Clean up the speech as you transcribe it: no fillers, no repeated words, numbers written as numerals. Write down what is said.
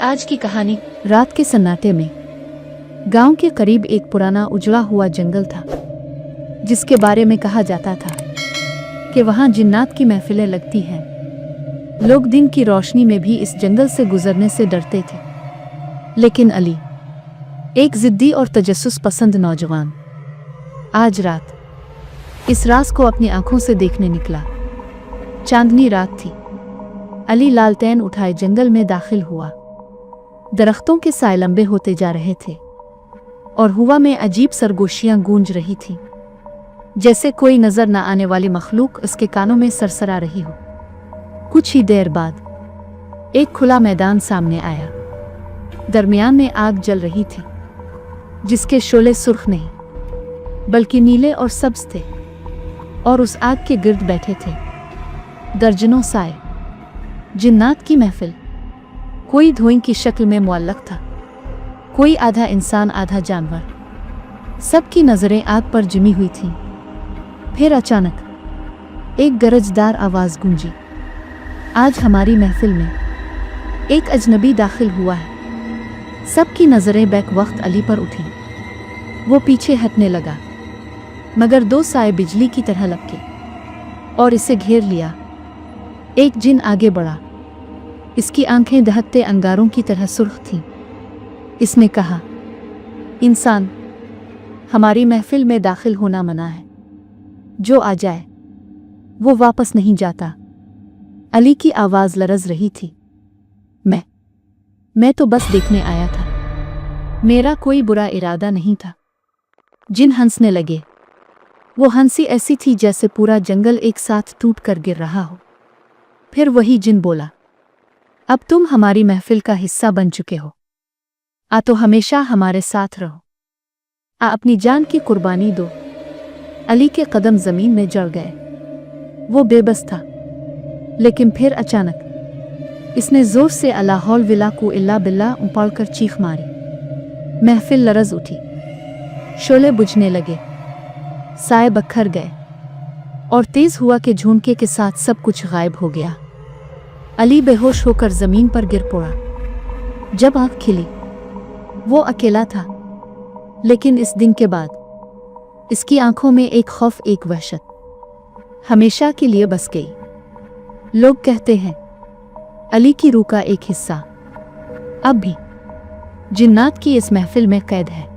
आज की कहानी। रात के सन्नाटे में गांव के करीब एक पुराना उजड़ा हुआ जंगल था, जिसके बारे में कहा जाता था कि वहां जिन्नात की महफिलें लगती हैं। लोग दिन की रोशनी में भी इस जंगल से गुजरने से डरते थे, लेकिन अली, एक जिद्दी और तजस्सुस पसंद नौजवान, आज रात इस राज को अपनी आंखों से देखने निकला। चांदनी रात थी। अली लालटेन उठाए जंगल में दाखिल हुआ। दरख्तों के साए लंबे होते जा रहे थे और हवा में अजीब सरगोशियां गूंज रही थीं, जैसे कोई नजर न आने वाली मखलूक उसके कानों में सरसरा रही हो। कुछ ही देर बाद एक खुला मैदान सामने आया। दरमियान में आग जल रही थी, जिसके शोले सुर्ख नहीं बल्कि नीले और सब्ज थे, और उस आग के गिर्द बैठे थे दर्जनों साए। जिन्नात की महफिल। कोई धुएं की शक्ल में मुअल्लक था, कोई आधा इंसान आधा जानवर। सबकी नजरें आग पर जमी हुई थीं। फिर अचानक एक गरजदार आवाज गूंजी, आज हमारी महफिल में एक अजनबी दाखिल हुआ है। सबकी नजरें बैक वक्त अली पर उठी। वो पीछे हटने लगा, मगर दो साए बिजली की तरह लपके और इसे घेर लिया। एक जिन आगे बढ़ा। इसकी आंखें दहकते अंगारों की तरह सुर्ख थीं। इसने कहा, इंसान, हमारी महफिल में दाखिल होना मना है। जो आ जाए वो वापस नहीं जाता। अली की आवाज लरज रही थी। मैं तो बस देखने आया था। मेरा कोई बुरा इरादा नहीं था। जिन हंसने लगे। वो हंसी ऐसी थी जैसे पूरा जंगल एक साथ टूट कर गिर रहा हो। फिर वही जिन बोला, अब तुम हमारी महफिल का हिस्सा बन चुके हो। आ तो हमेशा हमारे साथ रहो। आ अपनी जान की कुर्बानी दो। अली के कदम जमीन में जड़ गए। वो बेबस था, लेकिन फिर अचानक इसने जोर से अला हौल विला कु इल्ला बिल्ला पढ़कर चीख मारी। महफिल लरज उठी। शोले बुझने लगे, साए बखर गए, और तेज हुआ के झोंके के साथ सब कुछ गायब हो गया। अली बेहोश होकर जमीन पर गिर पड़ा। जब आंख खिली, वो अकेला था, लेकिन इस दिन के बाद इसकी आंखों में एक खौफ, एक वहशत हमेशा के लिए बस गई। लोग कहते हैं अली की रूह का एक हिस्सा अब भी जिन्नात की इस महफिल में कैद है।